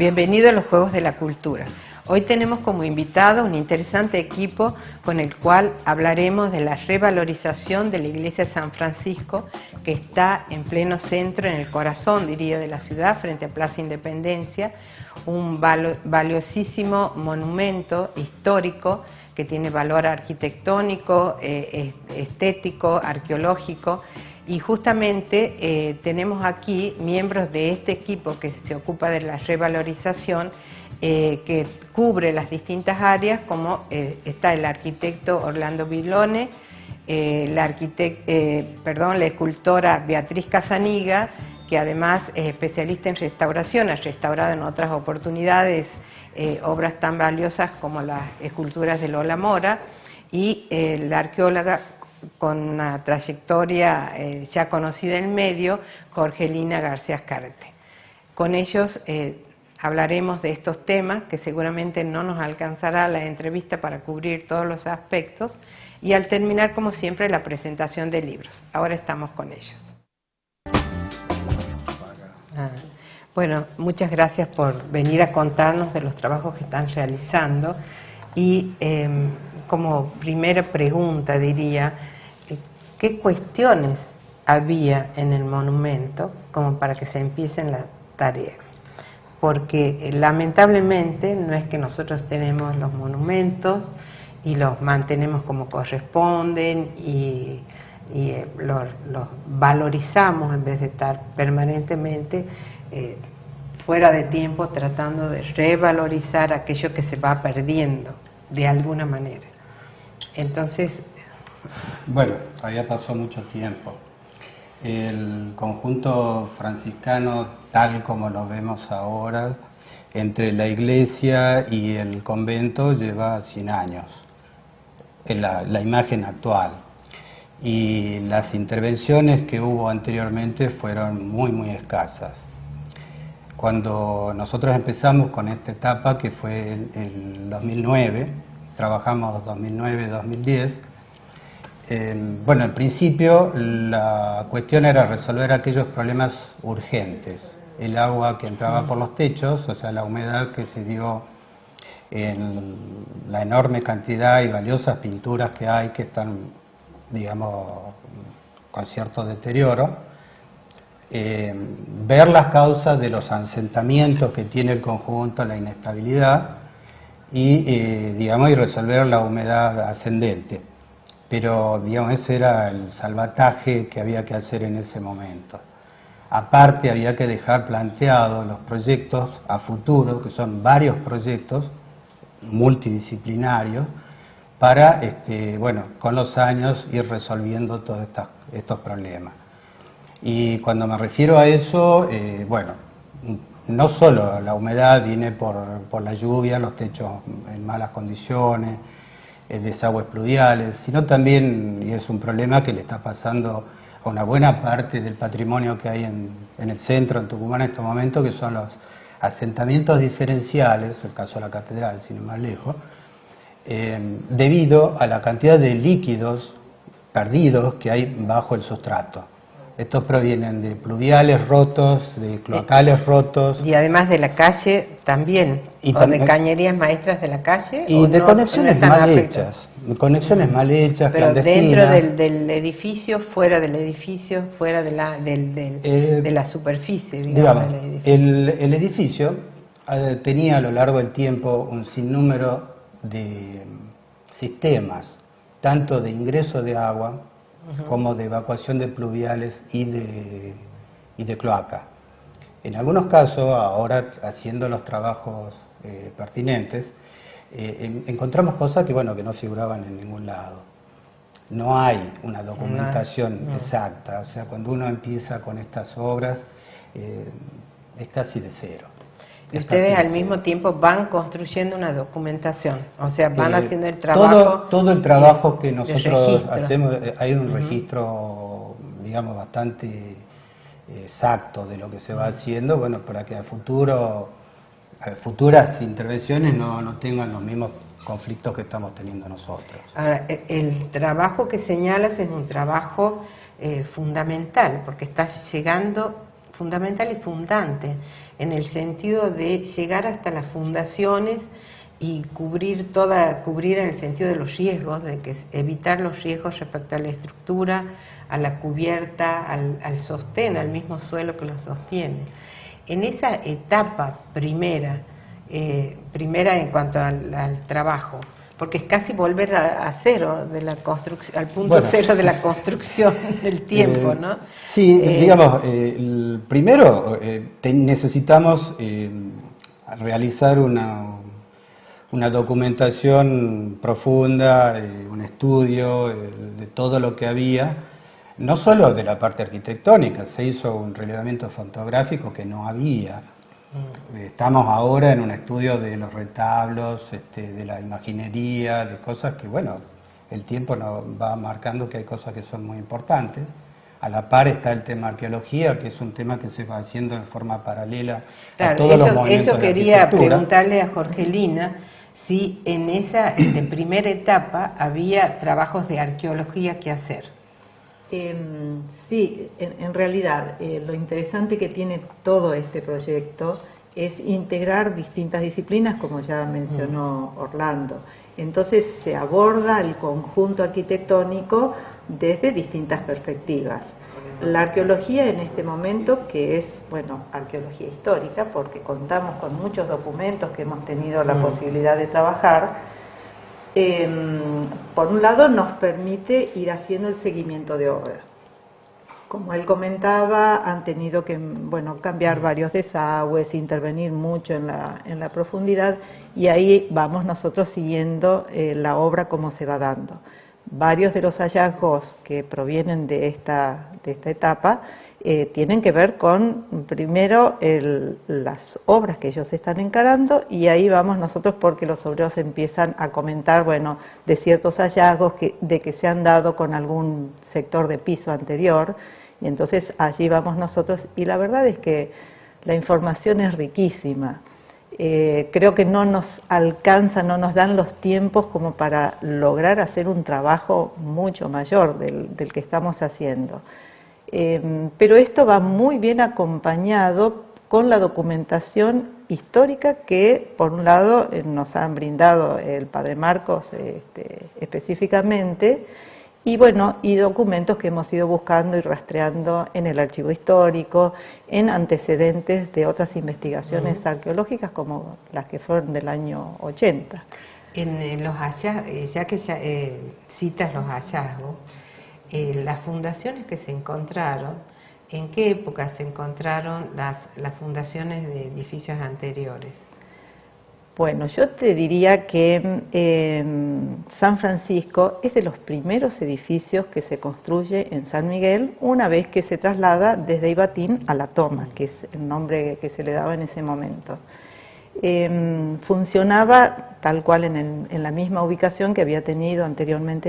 Bienvenido a los Juegos de la Cultura. Hoy tenemos como invitado un interesante equipo con el cual hablaremos de la revalorización de la Iglesia de San Francisco, que está en pleno centro, en el corazón, diría, de la ciudad, frente a Plaza Independencia, un valiosísimo monumento histórico que tiene valor arquitectónico, estético, arqueológico. Y justamente tenemos aquí miembros de este equipo que se ocupa de la revalorización, que cubre las distintas áreas, como está el arquitecto Orlando Vilone, la escultora Beatriz Casaniga, que además es especialista en restauración, ha restaurado en otras oportunidades obras tan valiosas como las esculturas de Lola Mora, y la arqueóloga con una trayectoria ya conocida en el medio, Jorgelina García Azcárate. Con ellos hablaremos de estos temas, que seguramente no nos alcanzará la entrevista para cubrir todos los aspectos, y al terminar, como siempre, la presentación de libros. Ahora estamos con ellos. Bueno, muchas gracias por venir a contarnos de los trabajos que están realizando. Y como primera pregunta diría, ¿qué cuestiones había en el monumento como para que se empiece en la tarea? Porque lamentablemente no es que nosotros tenemos los monumentos y los mantenemos como corresponden y los valorizamos en vez de estar permanentemente fuera de tiempo tratando de revalorizar aquello que se va perdiendo de alguna manera. Entonces, bueno, todavía pasó mucho tiempo. El conjunto franciscano, tal como lo vemos ahora, entre la iglesia y el convento, lleva 100 años, en la imagen actual. Y las intervenciones que hubo anteriormente fueron muy escasas. Cuando nosotros empezamos con esta etapa, que fue en 2009, trabajamos 2009-2010, bueno, al principio la cuestión era resolver aquellos problemas urgentes. El agua que entraba por los techos, o sea, la humedad que se dio en la enorme cantidad y valiosas pinturas que hay, que están, digamos, con cierto deterioro. Ver las causas de los asentamientos que tiene el conjunto, la inestabilidad, y digamos, y resolver la humedad ascendente. Pero digamos, ese era el salvataje que había que hacer en ese momento. Aparte, había que dejar planteados los proyectos a futuro, que son varios proyectos multidisciplinarios, para bueno, con los años ir resolviendo todos estos problemas. Y cuando me refiero a eso, bueno, no solo la humedad viene por la lluvia, los techos en malas condiciones, desagües pluviales, sino también, y es un problema que le está pasando a una buena parte del patrimonio que hay en el centro, en Tucumán en estos momentos, que son los asentamientos diferenciales, el caso de la catedral, sin ir más lejos, debido a la cantidad de líquidos perdidos que hay bajo el sustrato. Estos provienen de pluviales rotos, de cloacales rotos. Y además de la calle también, y o de cañerías maestras de la calle. Y de conexiones mal hechas, mal hechas, pero clandestinas. Dentro del edificio, fuera del edificio, fuera de la superficie, digamos, del edificio. El edificio tenía a lo largo del tiempo un sinnúmero de sistemas, tanto de ingreso de agua, como de evacuación de pluviales y de cloaca. En algunos casos, ahora haciendo los trabajos pertinentes, encontramos cosas que, bueno, que no figuraban en ningún lado. No hay una documentación exacta, o sea, cuando uno empieza con estas obras, es casi de cero. Y ustedes al mismo tiempo van construyendo una documentación, o sea, van haciendo el trabajo. Todo el trabajo que nosotros hacemos, hay un registro, digamos, bastante exacto de lo que se va haciendo, bueno, para que a futuras intervenciones no tengan los mismos conflictos que estamos teniendo nosotros. Ahora, el trabajo que señalas es un trabajo fundamental, porque estás llegando fundamental y fundante, en el sentido de llegar hasta las fundaciones y cubrir en el sentido de los riesgos, de que evitar los riesgos respecto a la estructura, a la cubierta, al sostén, al mismo suelo que lo sostiene. En esa etapa primera en cuanto al trabajo, porque es casi volver a cero de la construcción, al punto cero de la construcción del tiempo, ¿no? Sí, digamos, primero necesitamos realizar una documentación profunda, un estudio de todo lo que había, no solo de la parte arquitectónica, se hizo un relevamiento fotográfico que no había. Estamos ahora en un estudio de los retablos, de la imaginería, de cosas que, bueno, el tiempo nos va marcando que hay cosas que son muy importantes. A la par está el tema arqueología, que es un tema que se va haciendo de forma paralela a todos los movimientos eso quería preguntarle a Jorgelina, si en esa primera etapa había trabajos de arqueología que hacer. Sí, en realidad lo interesante que tiene todo este proyecto es integrar distintas disciplinas, como ya mencionó Orlando. Entonces se aborda el conjunto arquitectónico desde distintas perspectivas. La arqueología en este momento, que es, bueno, arqueología histórica, porque contamos con muchos documentos que hemos tenido la posibilidad de trabajar, por un lado nos permite ir haciendo el seguimiento de obra. Como él comentaba, han tenido que, bueno, cambiar varios desagües, intervenir mucho en la profundidad, y ahí vamos nosotros siguiendo la obra como se va dando. Varios de los hallazgos que provienen de esta etapa tienen que ver con, primero, las obras que ellos están encarando, y ahí vamos nosotros porque los obreros empiezan a comentar, bueno, de ciertos hallazgos de que se han dado con algún sector de piso anterior, y entonces allí vamos nosotros, y la verdad es que la información es riquísima. Creo que no nos alcanza, no nos dan los tiempos como para lograr hacer un trabajo mucho mayor del que estamos haciendo. Pero esto va muy bien acompañado con la documentación histórica que, por un lado, nos han brindado el padre Marcos específicamente, y bueno, y documentos que hemos ido buscando y rastreando en el archivo histórico, en antecedentes de otras investigaciones arqueológicas como las que fueron del año 80. En los hallazgos, ya que citas los hallazgos, las fundaciones que se encontraron, ¿en qué época se encontraron las fundaciones de edificios anteriores? Bueno, yo te diría que San Francisco es de los primeros edificios que se construye en San Miguel una vez que se traslada desde Ibatín a La Toma, que es el nombre que se le daba en ese momento. Funcionaba tal cual en la misma ubicación que había tenido anteriormente